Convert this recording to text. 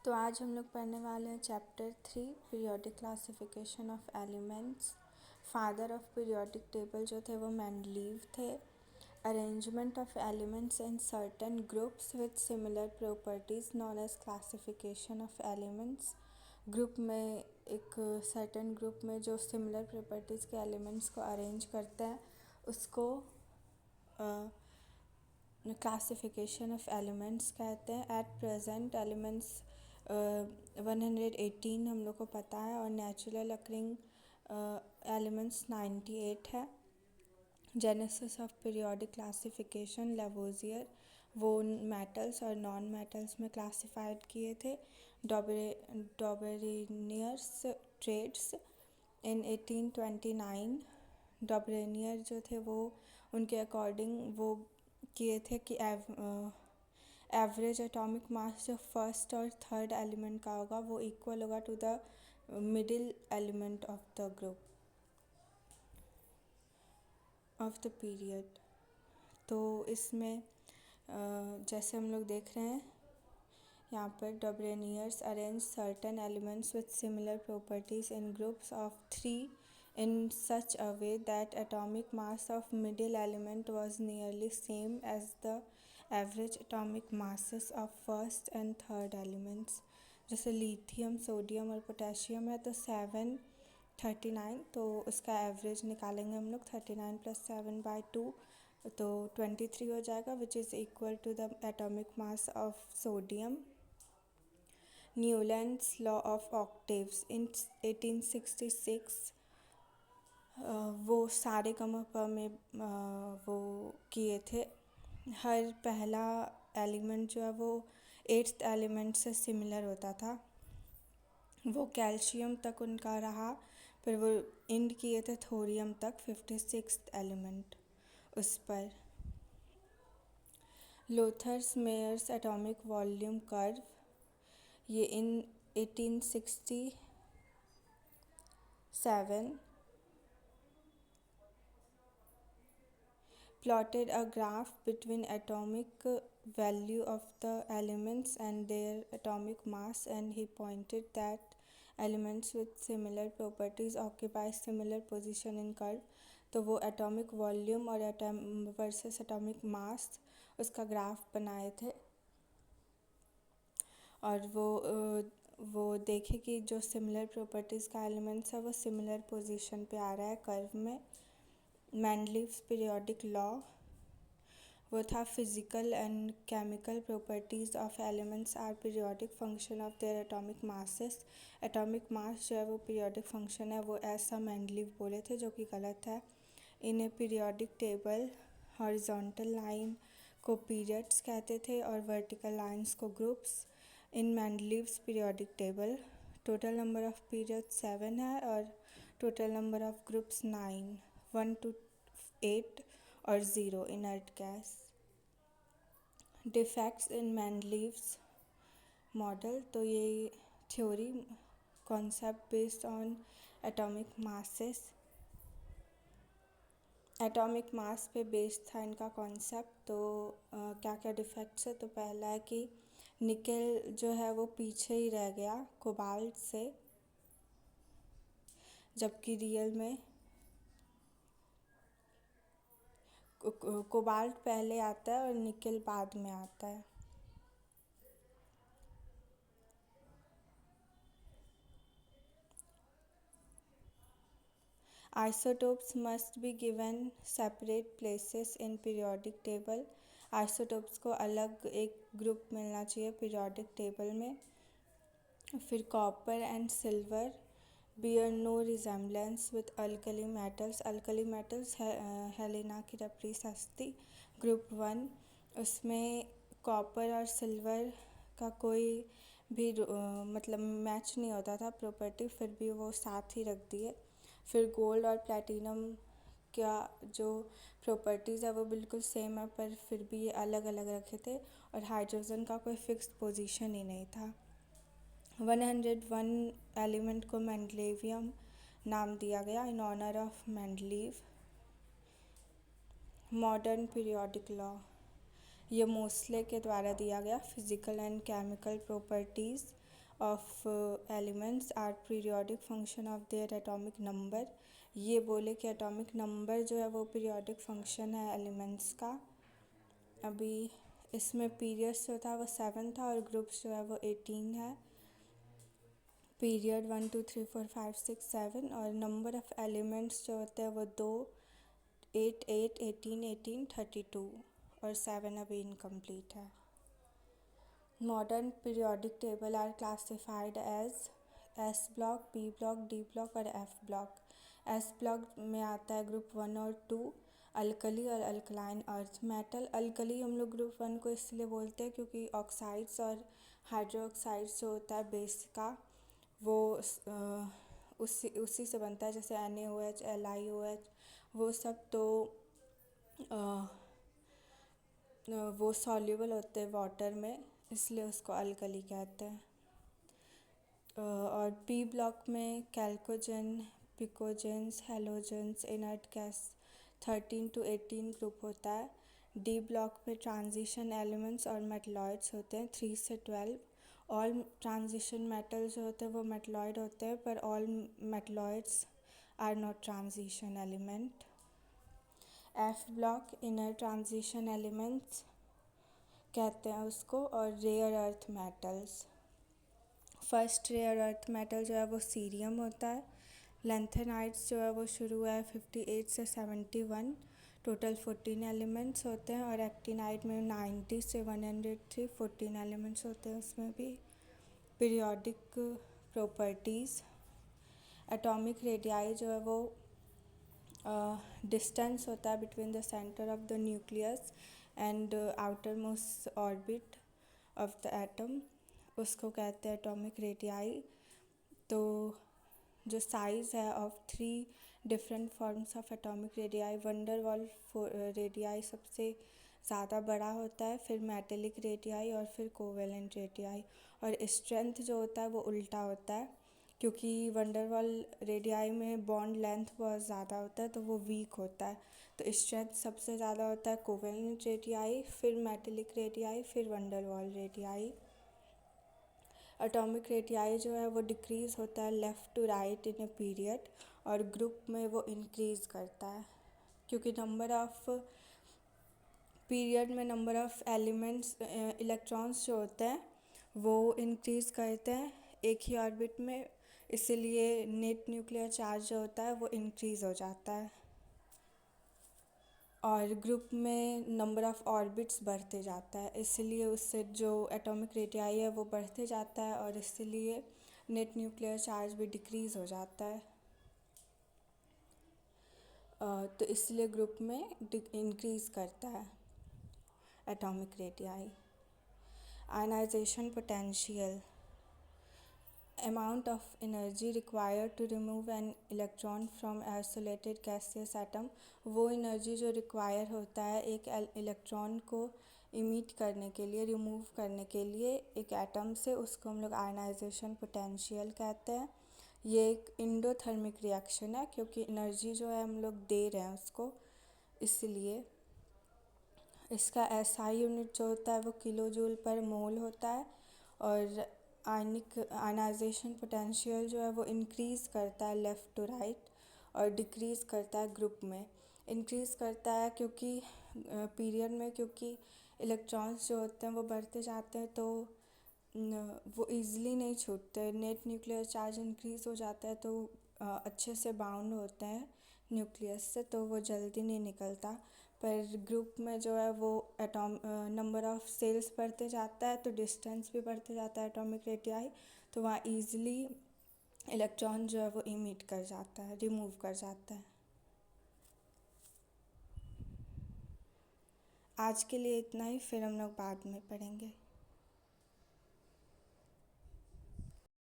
तो आज हम लोग पढ़ने वाले हैं chapter 3 periodic classification of elements. Father of periodic table जो थे वो मेंडलीव थे। Arrangement of elements in certain groups with similar properties known as classification of elements. Group में एक सर्टेन ग्रुप में जो सिमिलर प्रॉपर्टीज़ के एलिमेंट्स को अरेंज करते हैं उसको क्लासिफिकेशन ऑफ एलिमेंट्स कहते हैं। एट प्रेजेंट एलिमेंट्स 118 हम लोग को पता है और नेचुरल अकरिंग एलिमेंट्स 98 है। Genesis of periodic classification Lavoisier वो मेटल्स और नॉन मेटल्स में क्लासिफाइड किए थे। डॉबरेनियर्स ट्रेड्स इन 1829 डॉबरेनियर जो थे वो उनके अकॉर्डिंग वो किए थे कि एवरेज एटॉमिक मास जो फर्स्ट और थर्ड एलिमेंट का होगा वो इक्वल होगा to the middle element of the group of the period. तो इसमें जैसे हम लोग देख रहे हैं यहाँ पर Dobereiner's arrange certain elements with similar properties in groups of 3 in such a way that atomic mass of middle element was nearly same as the average atomic masses of first and third elements। जैसे lithium sodium और potassium है तो 739 तो उसका average निकालेंगे हम लोग 39 + 7/2 तो 23 हो जाएगा which is equal to the atomic mass of sodium. Newlands law of octaves in 1866 वो सारे गमपा में वो किए थे। हर पहला एलिमेंट जो है वो 8th एलिमेंट से सिमिलर होता था। वो कैल्शियम तक उनका रहा फिर वो इंड किए थे थोरियम तक 56th एलिमेंट उस पर। लोथर्स मेयर्स एटॉमिक वॉल्यूम कर्व ये इन 1867 plotted a graph between atomic value of the elements and their atomic mass, and he pointed that elements with similar properties occupy similar position in curve। तो वो atomic volume और versus atomic mass उसका graph बनाए थे और वो देखे कि जो सिमिलर प्रॉपर्टीज़ का एलिमेंट्स है वो सिमिलर पोजीशन पे आ रहा है कर्व में। मेंडलीव्स पीरियोडिक लॉ वो था physical and chemical properties of elements are periodic function of their atomic masses. Atomic mass जो है वो पीरियोडिक फंक्शन है वो ऐसा मेंडलीव बोले थे जो कि गलत है। इन्हें पीरियोडिक टेबल हॉरिजॉन्टल लाइन को पीरियड्स कहते थे और वर्टिकल लाइंस को groups. In Mendeleev's periodic table total number of period 7 है और total number of groups 9 1 to 8 और 0 inert gas. Defects in Mendeleev's model तो ये theory concept based on atomic masses atomic मास पे बेस्ड था इनका कॉन्सेप्ट। तो क्या क्या डिफेक्ट्स है तो पहला है कि निकेल जो है वो पीछे ही रह गया कोबाल्ट से, जबकि रियल में कोबाल्ट पहले आता है और निकेल बाद में आता है। Isotopes must be given separate places in periodic table. Isotopes को अलग एक ग्रुप मिलना चाहिए पीरियोडिक टेबल में। फिर copper and silver bear no resemblance with alkali metals। alkali metals हेलिना की रपरी सस्ती ग्रुप 1 उसमें कॉपर और सिल्वर का कोई भी मतलब मैच नहीं होता था प्रॉपर्टी, फिर भी वो साथ ही रख दिए। फिर गोल्ड और प्लैटिनम का जो प्रॉपर्टीज़ है वो बिल्कुल सेम है पर फिर भी ये अलग अलग रखे थे और हाइड्रोजन का कोई फिक्स्ड पोजीशन ही नहीं था। 101 एलिमेंट को मेंडलेवियम नाम दिया गया in honour of Mendeleev. Modern periodic law ये मोस्ले के द्वारा दिया गया physical and chemical properties of elements are periodic function of their atomic number. ये बोले कि एटॉमिक नंबर जो है वो पीरियोडिक फंक्शन है एलिमेंट्स का। अभी इसमें पीरियड्स जो था वो 7 था और ग्रुप्स जो है वो 18 है। पीरियड 1 2 3 4 5 6 7 और नंबर ऑफ एलिमेंट्स जो होते हैं वो 2 8 8 18 18 32 और 7 अभी इनकम्प्लीट है। Modern periodic table are classified as S block, P block, D block और एफ ब्लॉक। एस ब्लॉक में आता है ग्रुप 1 और 2, अल्कली और अल्कलाइन अर्थ मेटल। अल्कली हम लोग ग्रुप 1 को इसलिए बोलते हैं क्योंकि ऑक्साइड्स और हाइड्रोक्साइड्स जो होता है बेस का वो उसी से बनता है, जैसे NaOH, LiOH वो सब तो वो सॉल्युबल होते हैं वाटर में, इसलिए उसको अल्कली कहते हैं। और पी ब्लॉक में chalcogens, pnictogens, halogens, inert gas 13 to 18 group होता है। डी ब्लॉक में ट्रांजिशन एलिमेंट्स और मेटलॉइड्स होते हैं 3 से 12। ऑल ट्रांजिशन मेटल जो होते हैं वो मेटलॉइड होते हैं, पर all metalloids are not transition element. F block inner transition elements कहते हैं उसको, और rare earth metals. First rare earth metal जो है वो सीरियम होता है। लेंथेनाइट्स जो है वो शुरू है 58 से 71, टोटल 14 एलिमेंट्स होते हैं। और एक्टिनाइट में 90 से 103 14 एलिमेंट्स होते हैं उसमें भी। पीरियोडिक प्रॉपर्टीज़, एटॉमिक रेडियाई जो है वो डिस्टेंस होता है between the centre of the nucleus and outer most orbit of the atom, उसको कहते हैं एटॉमिक रेडियाई। तो जो साइज़ है of 3 different forms of atomic radii, wonder wall radii सबसे ज़्यादा बड़ा होता है, फिर मेटेलिक रेडियाई और फिर कोवेलेंट रेडियाई। और स्ट्रेंथ जो होता है वो उल्टा होता है, क्योंकि वंडरवॉल रेडियाई में बॉन्ड लेंथ बहुत ज़्यादा होता है तो वो वीक होता है। तो स्ट्रेंथ सबसे ज़्यादा होता है कोवेलेंट रेडियाई, फिर मेटेलिक रेडियाई, फिर वंडरवॉल रेडियाई। एटॉमिक रेडियाई जो है वो डिक्रीज़ होता है left to right in a period, और ग्रुप में वो इंक्रीज़ करता है, क्योंकि नंबर ऑफ पीरियड में नंबर ऑफ एलिमेंट्स इलेक्ट्रॉन्स जो होते हैं वो इंक्रीज़ करते हैं एक ही ऑर्बिट में, इसीलिए नेट न्यूक्लियर चार्ज जो होता है वो इंक्रीज़ हो जाता है। और ग्रुप में नंबर ऑफ़ ऑर्बिट्स बढ़ते जाता है, इसलिए उससे जो एटॉमिक रेडियाई है वो बढ़ते जाता है, और इसलिए नेट न्यूक्लियर चार्ज भी डिक्रीज़ हो जाता है। तो इसलिए ग्रुप में इंक्रीज़ करता है atomic radii. Ionisation potential, amount of energy required to remove an electron from isolated gaseous atom, वो एनर्जी जो रिक्वायर होता है एक इलेक्ट्रॉन को इमिट करने के लिए, रिमूव करने के लिए एक एटम से, उसको हम लोग आयनाइजेशन पोटेंशियल कहते हैं। ये एक इंडोथर्मिक रिएक्शन है, क्योंकि एनर्जी जो है हम लोग दे रहे हैं उसको, इसलिए इसका SI यूनिट जो होता है वो किलो जूल पर मोल होता है। और आयनाइजेशन पोटेंशियल जो है वो इंक्रीज़ करता है लेफ़्ट टू राइट, और डिक्रीज़ करता है ग्रुप में। इंक्रीज़ करता है क्योंकि पीरियड में, क्योंकि इलेक्ट्रॉन्स जो होते हैं वो बढ़ते जाते हैं तो वो ईज़िली नहीं छूटते। नेट न्यूक्लियर चार्ज इंक्रीज़ हो जाता है तो अच्छे से बाउंड होते हैं न्यूक्लियस से, तो वो जल्दी नहीं निकलता। पर ग्रुप में जो है वो नंबर ऑफ़ सेल्स बढ़ते जाता है तो डिस्टेंस भी बढ़ते जाता है एटॉमिक रेडियाई, तो वहाँ ईज़िली इलेक्ट्रॉन जो है वो इमिट कर जाता है, रिमूव कर जाता है। आज के लिए इतना ही, फिर हम लोग बाद में पढ़ेंगे।